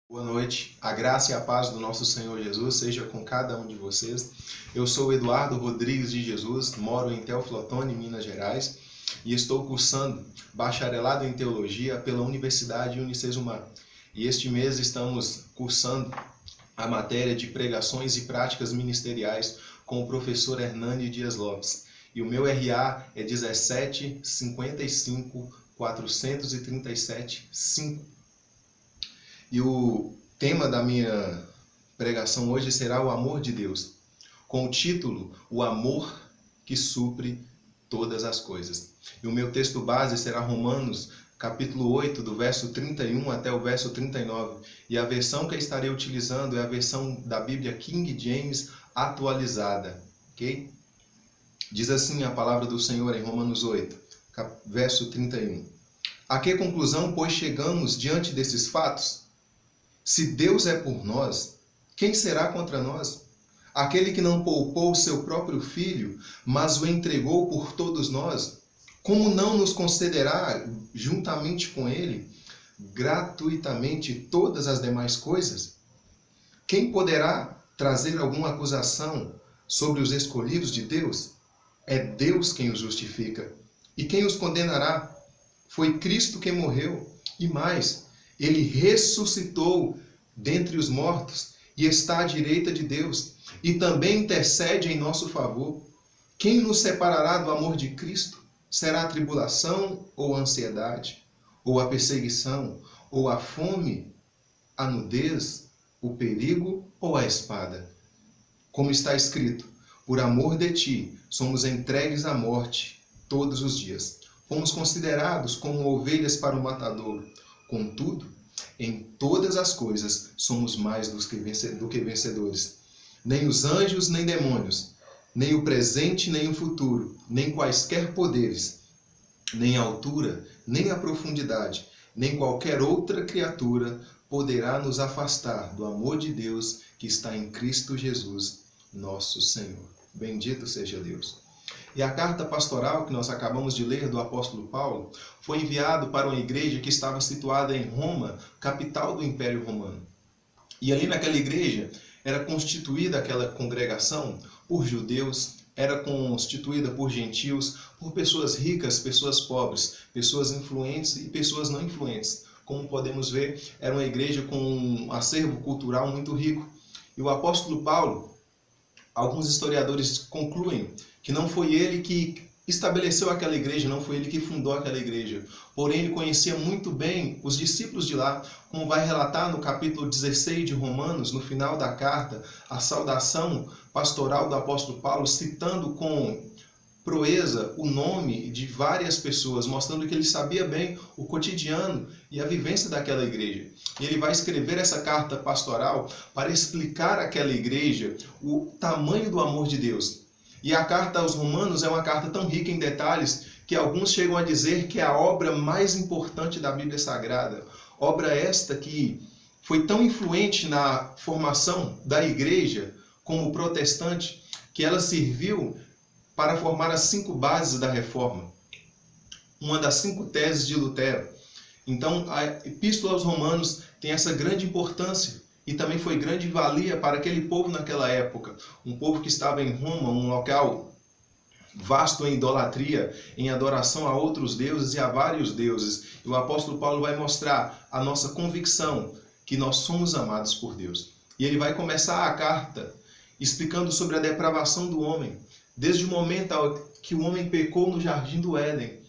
Boa noite, a graça e a paz do nosso Senhor Jesus seja com cada um de vocês. Eu sou Eduardo Rodrigues de Jesus, moro em Teoflotone, Minas Gerais, e estou cursando bacharelado em Teologia pela Universidade Unicesumar. E este mês estamos cursando a matéria de Pregações e Práticas Ministeriais com o professor Hernani Dias Lopes. E o meu RA é 17 55 437 5. E o tema da minha pregação hoje será o amor de Deus, com o título O Amor que Supre Todas as Coisas. E o meu texto base será Romanos, capítulo 8, do verso 31 até o verso 39. E a versão que eu estarei utilizando é a versão da Bíblia King James atualizada. Ok? Diz assim a palavra do Senhor em Romanos 8, verso 31. A que conclusão, pois, chegamos diante desses fatos? Se Deus é por nós, quem será contra nós? Aquele que não poupou o seu próprio filho, mas o entregou por todos nós, como não nos concederá, juntamente com ele, gratuitamente todas as demais coisas? Quem poderá trazer alguma acusação sobre os escolhidos de Deus? É Deus quem os justifica. E quem os condenará? Foi Cristo quem morreu, e mais, ele ressuscitou dentre os mortos e está à direita de Deus e também intercede em nosso favor. Quem nos separará do amor de Cristo? Será a tribulação ou a ansiedade, ou a perseguição, ou a fome, a nudez, o perigo ou a espada? Como está escrito, por amor de ti somos entregues à morte todos os dias. Fomos considerados como ovelhas para o matadouro. Contudo, em todas as coisas somos mais do que vencedores. Nem os anjos, nem demônios, nem o presente, nem o futuro, nem quaisquer poderes, nem a altura, nem a profundidade, nem qualquer outra criatura poderá nos afastar do amor de Deus que está em Cristo Jesus, nosso Senhor. Bendito seja Deus. E a carta pastoral que nós acabamos de ler do apóstolo Paulo foi enviado para uma igreja que estava situada em Roma, capital do Império Romano. E ali naquela igreja era constituída aquela congregação por judeus, era constituída por gentios, por pessoas ricas, pessoas pobres, pessoas influentes e pessoas não influentes. Como podemos ver, era uma igreja com um acervo cultural muito rico. E o apóstolo Paulo, alguns historiadores concluem que não foi ele que estabeleceu aquela igreja, não foi ele que fundou aquela igreja. Porém, ele conhecia muito bem os discípulos de lá, como vai relatar no capítulo 16 de Romanos, no final da carta, a saudação pastoral do apóstolo Paulo, citando com proeza o nome de várias pessoas, mostrando que ele sabia bem o cotidiano e a vivência daquela igreja. E ele vai escrever essa carta pastoral para explicar àquela igreja o tamanho do amor de Deus. E a carta aos Romanos é uma carta tão rica em detalhes que alguns chegam a dizer que é a obra mais importante da Bíblia Sagrada. Obra esta que foi tão influente na formação da igreja como protestante que ela serviu para formar as 5 bases da Reforma, uma das 5 teses de Lutero. Então, a Epístola aos Romanos tem essa grande importância e também foi grande valia para aquele povo naquela época, um povo que estava em Roma, um local vasto em idolatria, em adoração a outros deuses e a vários deuses. E o apóstolo Paulo vai mostrar a nossa convicção que nós somos amados por Deus. E ele vai começar a carta explicando sobre a depravação do homem, desde o momento que o homem pecou no jardim do Éden,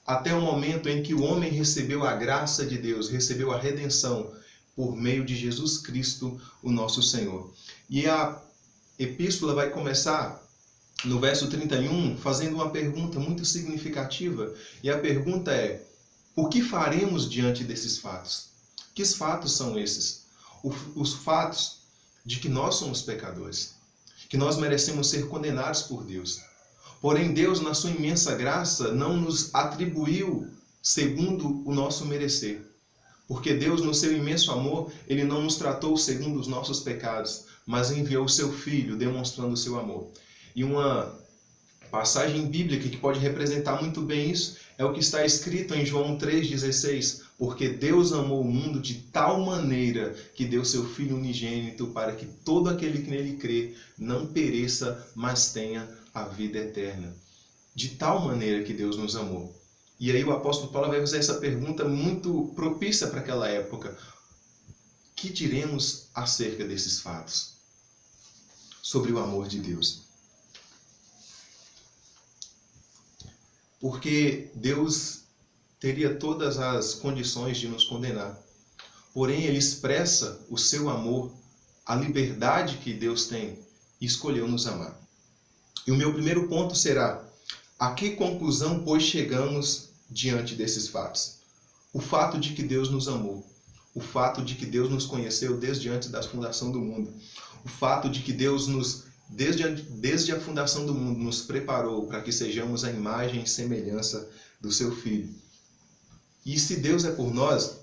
até o momento em que o homem recebeu a graça de Deus, recebeu a redenção por meio de Jesus Cristo, o nosso Senhor. E a epístola vai começar no verso 31, fazendo uma pergunta muito significativa. E a pergunta é: o que faremos diante desses fatos? Que fatos são esses? Os fatos de que nós somos pecadores, que nós merecemos ser condenados por Deus. Porém, Deus, na sua imensa graça, não nos atribuiu segundo o nosso merecer. Porque Deus, no seu imenso amor, Ele não nos tratou segundo os nossos pecados, mas enviou o seu Filho, demonstrando o seu amor. E uma passagem bíblica que pode representar muito bem isso é o que está escrito em João 3,16. Porque Deus amou o mundo de tal maneira que deu seu Filho unigênito para que todo aquele que nele crê não pereça, mas tenha a vida eterna. De tal maneira que Deus nos amou. E aí o apóstolo Paulo vai fazer essa pergunta muito propícia para aquela época. Que diremos acerca desses fatos? Sobre o amor de Deus. Porque Deus teria todas as condições de nos condenar. Porém, Ele expressa o seu amor, a liberdade que Deus tem e escolheu nos amar. E o meu primeiro ponto será: a que conclusão, pois, chegamos diante desses fatos? O fato de que Deus nos amou. O fato de que Deus nos conheceu desde antes da fundação do mundo. O fato de que Deus desde a fundação do mundo, nos preparou para que sejamos a imagem e semelhança do seu Filho. E se Deus é por nós,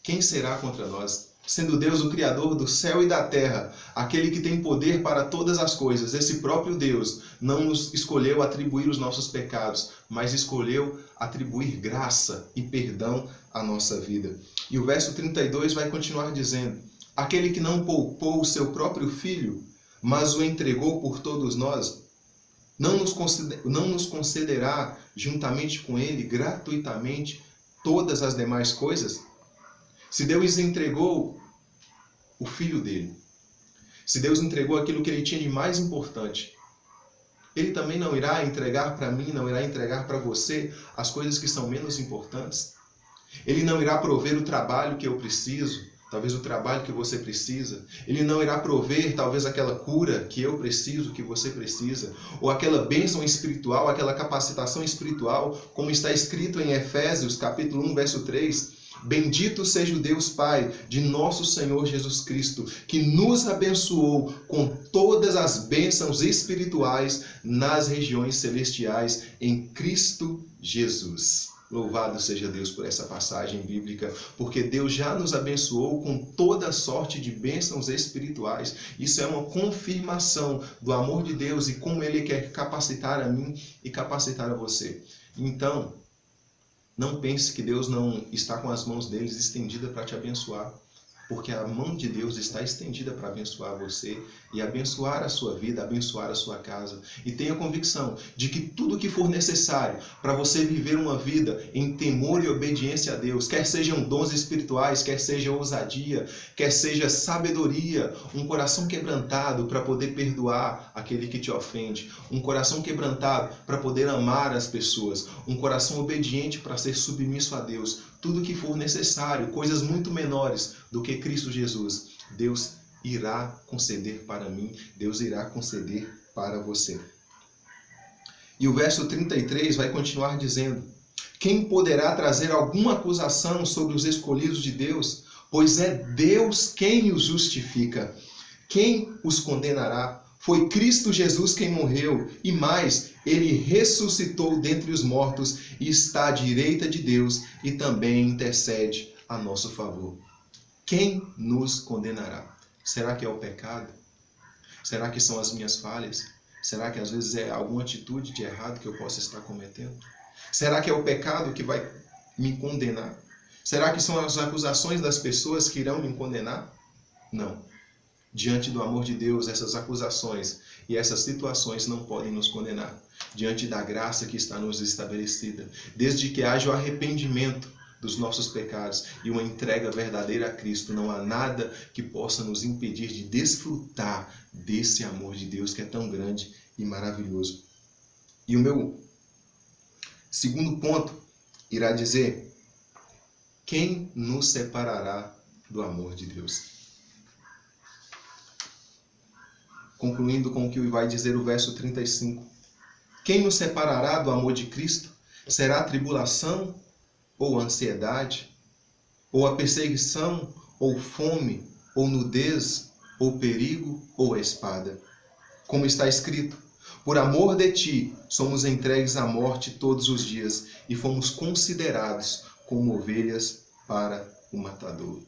quem será contra nós? Sendo Deus o Criador do céu e da terra, aquele que tem poder para todas as coisas, esse próprio Deus não nos escolheu atribuir os nossos pecados, mas escolheu atribuir graça e perdão à nossa vida. E o verso 32 vai continuar dizendo: aquele que não poupou o seu próprio Filho, mas o entregou por todos nós, não nos concederá juntamente com ele, gratuitamente, todas as demais coisas? Se Deus entregou o Filho dele, se Deus entregou aquilo que ele tinha de mais importante, Ele também não irá entregar para mim, não irá entregar para você as coisas que são menos importantes? Ele não irá prover o trabalho que eu preciso, talvez o trabalho que você precisa. Ele não irá prover talvez aquela cura que eu preciso, que você precisa, ou aquela bênção espiritual, aquela capacitação espiritual, como está escrito em Efésios, capítulo 1, verso 3. Bendito seja o Deus Pai de nosso Senhor Jesus Cristo, que nos abençoou com todas as bênçãos espirituais nas regiões celestiais em Cristo Jesus. Louvado seja Deus por essa passagem bíblica, porque Deus já nos abençoou com toda sorte de bênçãos espirituais. Isso é uma confirmação do amor de Deus e como Ele quer capacitar a mim e capacitar a você. Então, não pense que Deus não está com as mãos deles estendidas para te abençoar, porque a mão de Deus está estendida para abençoar você e abençoar a sua vida, abençoar a sua casa. E tenha convicção de que tudo que for necessário para você viver uma vida em temor e obediência a Deus, quer sejam dons espirituais, quer seja ousadia, quer seja sabedoria, um coração quebrantado para poder perdoar aquele que te ofende, um coração quebrantado para poder amar as pessoas, um coração obediente para ser submisso a Deus, tudo que for necessário, coisas muito menores do que Cristo Jesus, Deus irá conceder para mim, Deus irá conceder para você. E o verso 33 vai continuar dizendo: quem poderá trazer alguma acusação sobre os escolhidos de Deus? Pois é Deus quem os justifica. Quem os condenará? Foi Cristo Jesus quem morreu, e mais, Ele ressuscitou dentre os mortos e está à direita de Deus e também intercede a nosso favor. Quem nos condenará? Será que é o pecado? Será que são as minhas falhas? Será que às vezes é alguma atitude de errado que eu possa estar cometendo? Será que é o pecado que vai me condenar? Será que são as acusações das pessoas que irão me condenar? Não. Diante do amor de Deus, essas acusações e essas situações não podem nos condenar. Diante da graça que está nos estabelecida, desde que haja o arrependimento dos nossos pecados e uma entrega verdadeira a Cristo, não há nada que possa nos impedir de desfrutar desse amor de Deus que é tão grande e maravilhoso. E o meu segundo ponto irá dizer: quem nos separará do amor de Deus? Concluindo com o que vai dizer o verso 35. Quem nos separará do amor de Cristo? Será a tribulação, ou a ansiedade, ou a perseguição, ou fome, ou nudez, ou perigo, ou a espada? Como está escrito: por amor de ti somos entregues à morte todos os dias e fomos considerados como ovelhas para o matador.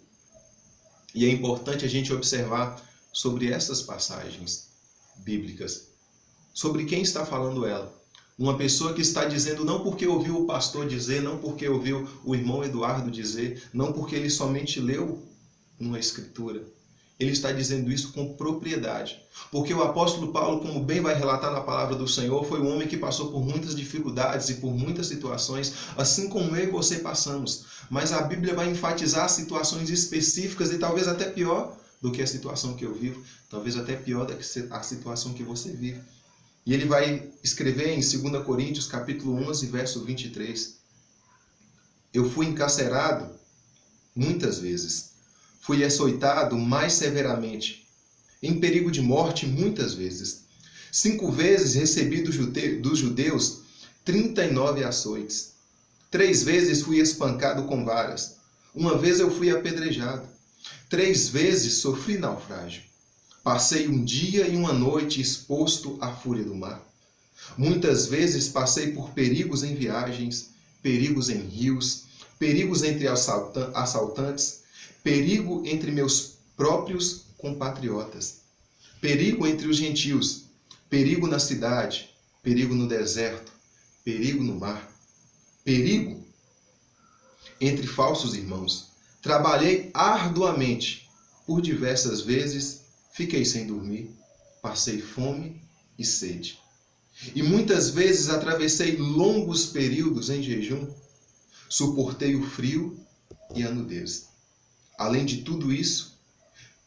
E é importante a gente observar sobre essas passagens bíblicas. Sobre quem está falando ela? Uma pessoa que está dizendo não porque ouviu o pastor dizer, não porque ouviu o irmão Eduardo dizer, não porque ele somente leu uma escritura. Ele está dizendo isso com propriedade. Porque o apóstolo Paulo, como bem vai relatar na palavra do Senhor, foi um homem que passou por muitas dificuldades e por muitas situações, assim como eu e você passamos. Mas a Bíblia vai enfatizar situações específicas e talvez até pior do que a situação que eu vivo, talvez até pior do que a situação que você vive. E ele vai escrever em 2 Coríntios, capítulo 11, verso 23. Eu fui encarcerado muitas vezes. Fui açoitado mais severamente. Em perigo de morte muitas vezes. 5 vezes recebi dos judeus 39 açoites. 3 vezes fui espancado com varas. 1 vez eu fui apedrejado. 3 vezes sofri naufrágio. Passei um dia e uma noite exposto à fúria do mar. Muitas vezes passei por perigos em viagens, perigos em rios, perigos entre assaltantes, perigo entre meus próprios compatriotas, perigo entre os gentios, perigo na cidade, perigo no deserto, perigo no mar, perigo entre falsos irmãos. Trabalhei arduamente, por diversas vezes fiquei sem dormir, passei fome e sede. E muitas vezes atravessei longos períodos em jejum, suportei o frio e a nudez. Além de tudo isso,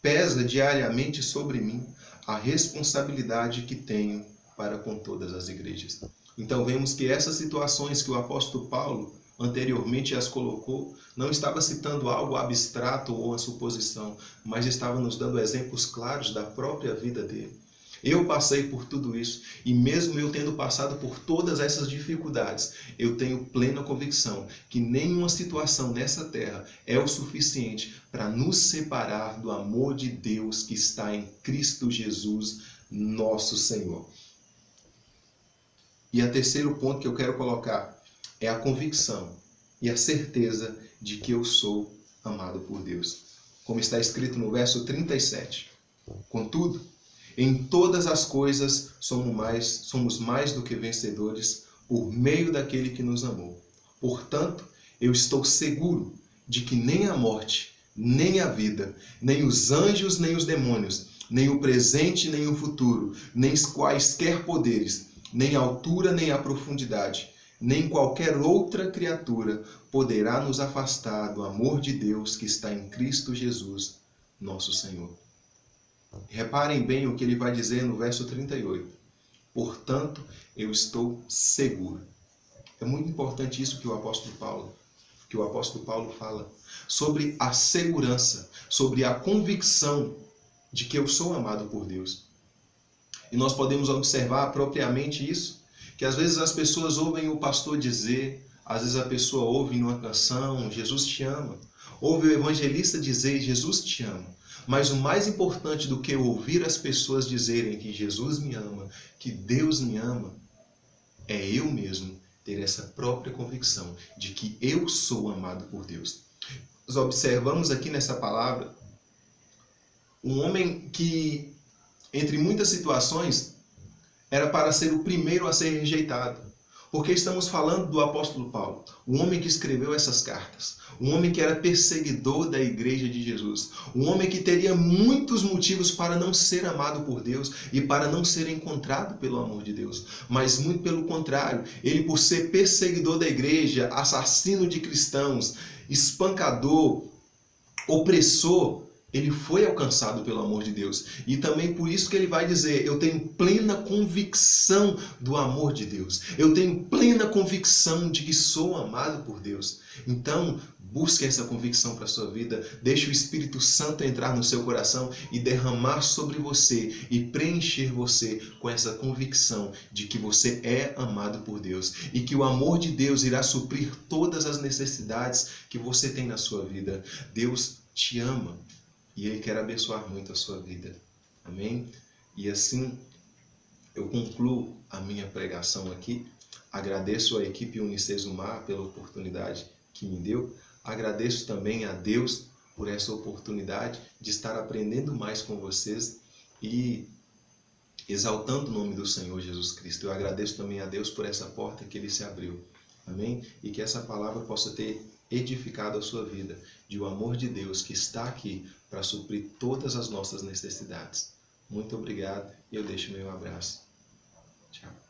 pesa diariamente sobre mim a responsabilidade que tenho para com todas as igrejas. Então vemos que essas situações que o apóstolo Paulo anteriormente as colocou, não estava citando algo abstrato ou uma suposição, mas estava nos dando exemplos claros da própria vida dele. Eu passei por tudo isso e mesmo eu tendo passado por todas essas dificuldades, eu tenho plena convicção que nenhuma situação nessa terra é o suficiente para nos separar do amor de Deus que está em Cristo Jesus, nosso Senhor. E o terceiro ponto que eu quero colocar é a convicção e a certeza de que eu sou amado por Deus. Como está escrito no verso 37. Contudo, em todas as coisas somos mais do que vencedores por meio daquele que nos amou. Portanto, eu estou seguro de que nem a morte, nem a vida, nem os anjos, nem os demônios, nem o presente, nem o futuro, nem quaisquer poderes, nem a altura, nem a profundidade, nem qualquer outra criatura poderá nos afastar do amor de Deus que está em Cristo Jesus, nosso Senhor. Reparem bem o que ele vai dizer no verso 38. Portanto, eu estou seguro. É muito importante isso que o apóstolo Paulo fala sobre a segurança, sobre a convicção de que eu sou amado por Deus. E nós podemos observar propriamente isso, que às vezes as pessoas ouvem o pastor dizer, às vezes a pessoa ouve em uma canção, Jesus te ama. Ouve o evangelista dizer, Jesus te ama. Mas o mais importante do que ouvir as pessoas dizerem que Jesus me ama, que Deus me ama, é eu mesmo ter essa própria convicção de que eu sou amado por Deus. Nós observamos aqui nessa palavra um homem que, entre muitas situações, era para ser o primeiro a ser rejeitado. Porque estamos falando do apóstolo Paulo, um homem que escreveu essas cartas, um homem que era perseguidor da igreja de Jesus, um homem que teria muitos motivos para não ser amado por Deus e para não ser encontrado pelo amor de Deus. Mas muito pelo contrário, ele, por ser perseguidor da igreja, assassino de cristãos, espancador, opressor, ele foi alcançado pelo amor de Deus. E também por isso que ele vai dizer, eu tenho plena convicção do amor de Deus. Eu tenho plena convicção de que sou amado por Deus. Então, busque essa convicção para a sua vida. Deixe o Espírito Santo entrar no seu coração e derramar sobre você e preencher você com essa convicção de que você é amado por Deus. E que o amor de Deus irá suprir todas as necessidades que você tem na sua vida. Deus te ama. E Ele quer abençoar muito a sua vida. Amém? E assim eu concluo a minha pregação aqui. Agradeço à equipe Unicesumar pela oportunidade que me deu. Agradeço também a Deus por essa oportunidade de estar aprendendo mais com vocês. E exaltando o nome do Senhor Jesus Cristo. Eu agradeço também a Deus por essa porta que Ele se abriu. Amém? E que essa palavra possa ter edificado a sua vida, de o amor de Deus que está aqui para suprir todas as nossas necessidades. Muito obrigado e eu deixo meu abraço. Tchau.